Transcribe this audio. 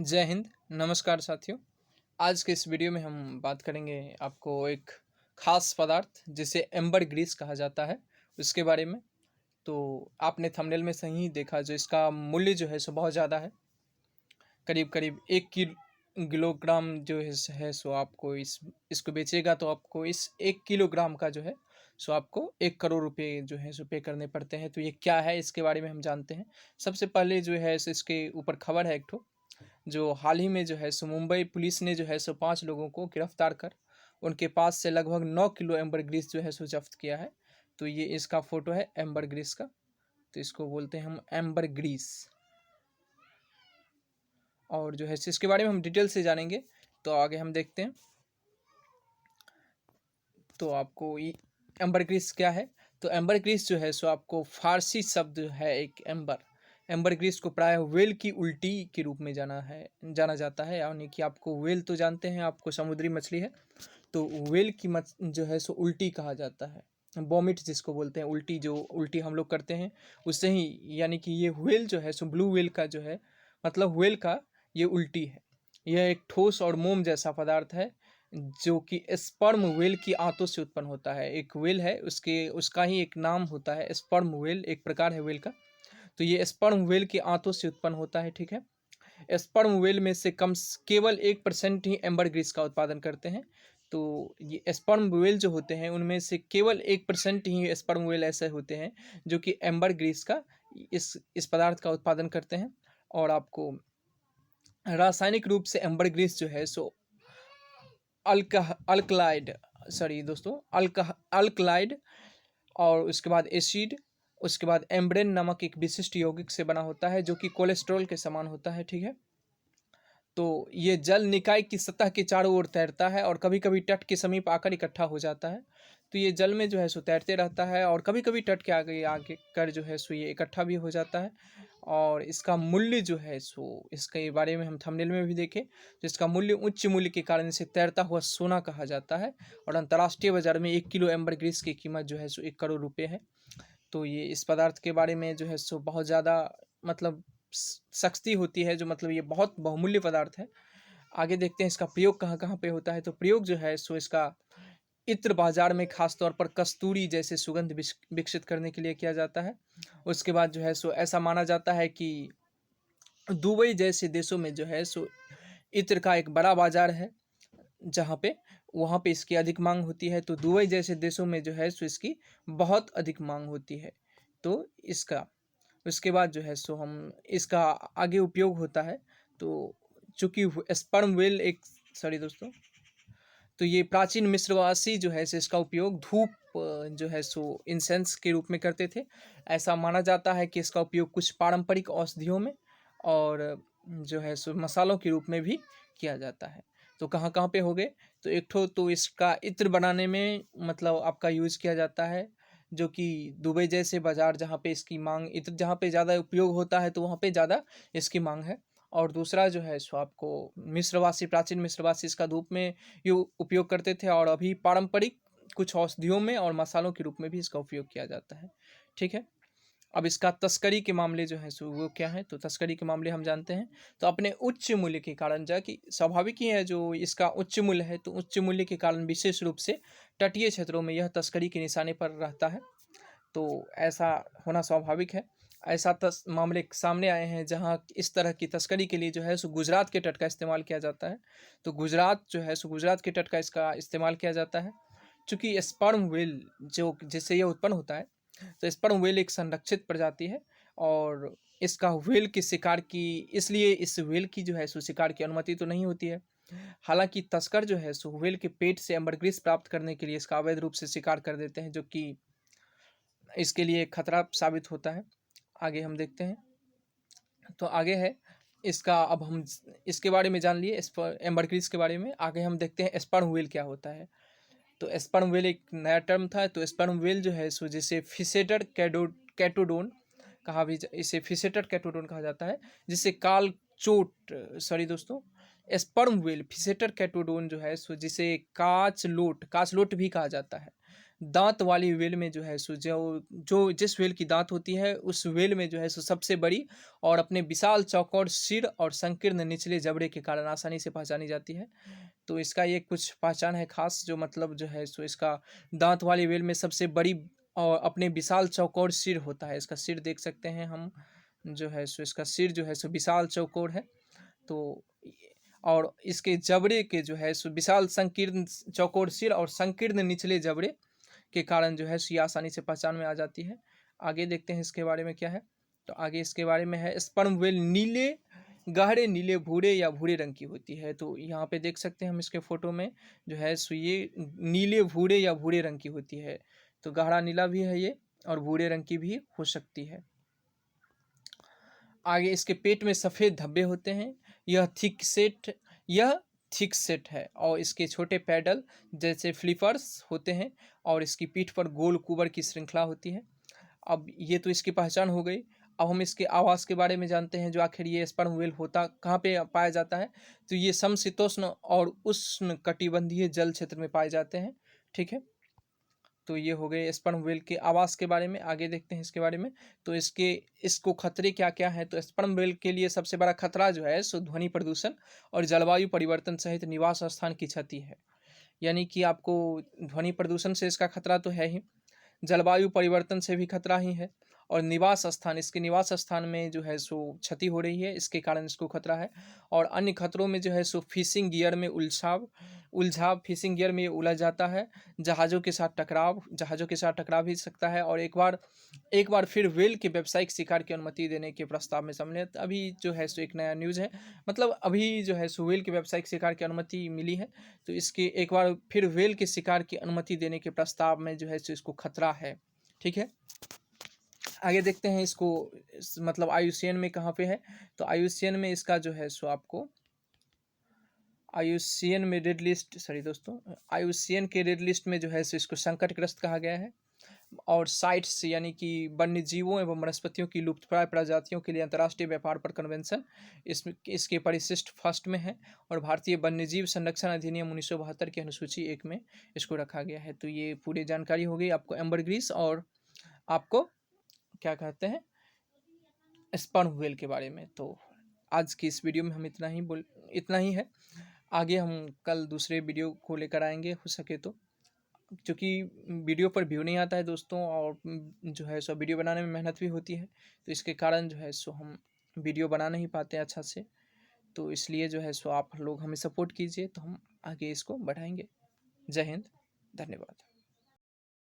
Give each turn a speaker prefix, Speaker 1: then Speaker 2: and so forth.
Speaker 1: जय हिंद, नमस्कार साथियों। आज के इस वीडियो में हम बात करेंगे आपको एक ख़ास पदार्थ जिसे एम्बर ग्रीस कहा जाता है, उसके बारे में। तो आपने थंबनेल में सही देखा, जो इसका मूल्य जो है सो बहुत ज़्यादा है। करीब-करीब 1 किलोग्राम जो है सो आपको इसको बेचिएगा तो आपको इस 1 किलोग्राम का जो है सो आपको 1 करोड़ रुपए जो है सो पे करने पड़ते हैं। तो ये क्या है, इसके बारे में हम जानते हैं। सबसे पहले जो है सो इसके ऊपर खबर है एक ठो, जो हाल ही में जो है सो मुंबई पुलिस ने जो है सो 5 लोगों को गिरफ्तार कर उनके पास से लगभग 9 किलो एम्बर ग्रीस जो है सो जब्त किया है। तो ये इसका फ़ोटो है एम्बर ग्रीस का। तो इसको बोलते हैं हम एम्बर ग्रीस। और जो है सो इसके बारे में हम डिटेल से जानेंगे। तो आगे हम देखते हैं। तो आपको ये एम्बर ग्रीस क्या है? तो एम्बर ग्रीस जो है सो आपको फ़ारसी शब्द है एक एम्बर। एम्बर ग्रीस को प्रायः व्हेल की उल्टी के रूप में जाना जाता है। यानी कि आपको व्हेल तो जानते हैं, आपको समुद्री मछली है। तो व्हेल की जो है सो उल्टी कहा जाता है। वॉमिट जिसको बोलते हैं, उल्टी, जो उल्टी हम लोग करते हैं उससे ही, यानी कि ये व्हेल जो है सो ब्लू व्हेल का जो है, मतलब व्हेल का ये उल्टी है। यह एक ठोस और मोम जैसा पदार्थ है जो कि स्पर्म व्हेल की आंतों से उत्पन्न होता है। एक व्हेल है, उसका ही एक नाम होता है स्पर्म व्हेल, एक प्रकार है व्हेल का। तो ये स्पर्म व्हेल की आंतों से उत्पन्न होता है, ठीक है। स्पर्म व्हेल में से केवल 1% ही एम्बर ग्रीस का उत्पादन करते हैं। तो ये स्पर्म व्हेल जो होते हैं उनमें से केवल 1% ही स्पर्म व्हेल ऐसे होते हैं जो कि एम्बर ग्रीस का इस पदार्थ का उत्पादन करते हैं। और आपको रासायनिक रूप से एम्बर ग्रीस जो है सो अल्कलाइड सॉरी दोस्तों अल्कलाइड, और उसके बाद एसिड, उसके बाद एम्ब्रेन नामक एक विशिष्ट यौगिक से बना होता है जो कि कोलेस्ट्रॉल के समान होता है, ठीक है। तो ये जल निकाय की सतह के चारों ओर तैरता है और कभी-कभी तट के समीप आकर इकट्ठा हो जाता है। तो ये जल में जो है सो तैरते रहता है और कभी-कभी तट के आगे आगे कर जो है सो ये इकट्ठा भी हो जाता है। और इसका मूल्य जो है सो इसके बारे में हम थंबनेल में भी देखे, तो इसका मूल्य उच्च मूल्य के कारण इसे तैरता हुआ सोना कहा जाता है। और अंतर्राष्ट्रीय बाजार में 1 किलो एम्बर ग्रीस की कीमत जो है सो 1 करोड़ रुपए है। तो ये इस पदार्थ के बारे में जो है सो बहुत ज़्यादा, मतलब सख्ती होती है, जो मतलब ये बहुत बहुमूल्य पदार्थ है। आगे देखते हैं इसका प्रयोग कहाँ-कहाँ पे होता है। तो प्रयोग जो है सो इसका इत्र बाजार में खास तौर पर कस्तूरी जैसे सुगंध विकसित करने के लिए किया जाता है। उसके बाद जो है सो ऐसा माना जाता है कि दुबई जैसे देशों में जो है सो इत्र का एक बड़ा बाजार है, जहाँ पे वहाँ पे इसकी अधिक मांग होती है। तो दुबई जैसे देशों में जो है सो इसकी बहुत अधिक मांग होती है। तो इसका उसके बाद जो है सो हम इसका आगे उपयोग होता है। तो चूँकि स्पर्म व्हेल एक सॉरी दोस्तों, तो ये प्राचीन मिस्रवासी जो है सो इसका उपयोग धूप जो है सो इंसेंस के रूप में करते थे। ऐसा माना जाता है कि इसका उपयोग कुछ पारंपरिक औषधियों में और जो है सो मसालों के रूप में भी किया जाता है। तो कहाँ-कहाँ पे हो गए? तो एक ठो तो इसका इत्र बनाने में मतलब आपका यूज़ किया जाता है, जो कि दुबई जैसे बाज़ार जहाँ पे इसकी माँग, इत्र जहाँ पे ज़्यादा उपयोग होता है तो वहाँ पे ज़्यादा इसकी माँग है। और दूसरा जो है सो आपको प्राचीन मिस्रवासी इसका धूप में उपयोग करते थे, और अभी पारंपरिक कुछ औषधियों में और मसालों के रूप में भी इसका उपयोग किया जाता है, ठीक है। अब इसका तस्करी के मामले जो हैं सो वो क्या है? तो तस्करी के मामले हम जानते हैं। तो अपने उच्च मूल्य के कारण, जा कि स्वाभाविक ही है, जो इसका उच्च मूल्य है, तो उच्च मूल्य के कारण विशेष रूप से तटीय क्षेत्रों में यह तस्करी के निशाने पर रहता है। तो ऐसा होना स्वाभाविक है। ऐसा मामले सामने आए हैं जहाँ इस तरह की तस्करी के लिए जो है सो गुजरात के तट का इस्तेमाल किया जाता है। तो गुजरात जो है सो गुजरात के तट का इसका इस्तेमाल किया जाता है। चूँकि स्पर्म व्हेल जो जिससे ये उत्पन्न होता है, तो स्पर्म व्हेल एक संरक्षित प्रजाति है, और इसका व्हेल के शिकार की इसलिए इस व्हेल की जो है सो शिकार की अनुमति तो नहीं होती है। हालाँकि तस्कर जो है सो व्हेल के पेट से एम्बरग्रीस प्राप्त करने के लिए इसका अवैध रूप से शिकार कर देते हैं, जो कि इसके लिए खतरा साबित होता है। आगे हम देखते हैं। तो आगे है इसका, अब हम इसके बारे में जान लिए, एम्बरग्रीस के बारे में। आगे हम देखते हैं स्पर्म व्हेल क्या होता है। तो स्पर्म व्हेल एक नया टर्म था। तो स्पर्म व्हेल जो है सो जिसे फिसेटेड कैटोडोन इसे फिसेटेड कैटोडोन कहा जाता है, जिसे सॉरी दोस्तों, स्पर्म व्हेल फिसेटेड कैटोडोन जो है सो जिसे काचलोट काचलोट भी कहा जाता है, दांत वाली व्हेल में जो है सो जो जो जिस व्हेल की दांत होती है उस व्हेल में जो है सो सबसे बड़ी और अपने विशाल चौकोर सिर और संकीर्ण निचले जबड़े के कारण आसानी से पहचानी जाती है। तो इसका ये कुछ पहचान है खास, जो मतलब जो है सो इसका दांत वाली व्हेल में सबसे बड़ी और अपने विशाल चौकोर सिर होता है। इसका सिर देख सकते हैं हम, जो है सो इसका सिर जो है सो विशाल चौकोर है। तो और इसके जबड़े के जो है सो विशाल संकीर्ण चौकोर सिर और संकीर्ण निचले जबड़े के कारण जो है सो ये आसानी से पहचान में आ जाती है। आगे देखते हैं इसके बारे में क्या है। तो आगे इसके बारे में है, स्पर्म व्हेल नीले, गहरे नीले भूरे या भूरे रंग की होती है। तो यहाँ पे देख सकते हैं हम इसके फोटो में जो है सो ये नीले भूरे या भूरे रंग की होती है। तो गहरा नीला भी है ये और भूरे रंग की भी हो सकती है। आगे इसके पेट में सफ़ेद धब्बे होते हैं। यह थिक सेट है और इसके छोटे पैडल जैसे फ्लिपर्स होते हैं और इसकी पीठ पर गोल कुबर की श्रृंखला होती है। अब ये तो इसकी पहचान हो गई। अब हम इसके आवास के बारे में जानते हैं, जो आखिर ये स्पर्म व्हेल होता कहाँ पे पाया जाता है। तो ये समशीतोष्ण और उष्ण कटिबंधीय जल क्षेत्र में पाए जाते हैं। ठीक है, तो ये हो गए स्पर्म व्हेल के आवास के बारे में। आगे देखते हैं इसके बारे में। तो इसको खतरे क्या क्या है। तो स्पर्म व्हेल के लिए सबसे बड़ा खतरा जो है सो ध्वनि प्रदूषण और जलवायु परिवर्तन सहित निवास स्थान की क्षति है। यानी कि आपको ध्वनि प्रदूषण से इसका खतरा तो है ही, जलवायु परिवर्तन से भी खतरा ही है, और निवास स्थान, इसके निवास स्थान में जो है सो क्षति हो रही है, इसके कारण इसको खतरा है। और अन्य खतरों में जो है सो फिशिंग गियर में उलझाव फिशिंग गियर में ये उलझ जाता है। जहाज़ों के साथ टकरा भी सकता है। और एक बार फिर व्हेल के व्यावसायिक शिकार की अनुमति देने के प्रस्ताव में सम्मिलित, अभी जो है सो एक नया न्यूज़ है, मतलब अभी जो है सो व्हेल के व्यावसायिक शिकार की अनुमति मिली है। तो इसके एक बार फिर व्हेल के शिकार की अनुमति देने के प्रस्ताव में जो है सो इसको खतरा है। ठीक है, आगे देखते हैं इसको मतलब IUCN में कहाँ पे है। तो IUCN में इसका जो है सो आपको IUCN में रेड लिस्ट, सॉरी दोस्तों, IUCN के रेड लिस्ट में जो है सो इसको संकटग्रस्त कहा गया है। और साइट्स यानी कि वन्य जीवों एवं वनस्पतियों की लुप्तप्राय प्रजातियों के लिए अंतर्राष्ट्रीय व्यापार पर कन्वेंशन इसके परिशिष्ट फर्स्ट में है। और भारतीय वन्यजीव संरक्षण अधिनियम 1972 की अनुसूची 1 में इसको रखा गया है। तो ये पूरी जानकारी हो गई आपको एम्बरग्रीस और आपको क्या कहते हैं स्पर्म व्हेल के बारे में। तो आज की इस वीडियो में हम इतना ही है। आगे हम कल दूसरे वीडियो को लेकर आएंगे हो सके तो, क्योंकि वीडियो पर व्यू नहीं आता है दोस्तों, और जो है सो वीडियो बनाने में मेहनत भी होती है, तो इसके कारण जो है सो हम वीडियो बना नहीं पाते अच्छा से। तो इसलिए जो है सो आप लोग हमें सपोर्ट कीजिए, तो हम आगे इसको बढ़ाएंगे। जय हिंद, धन्यवाद।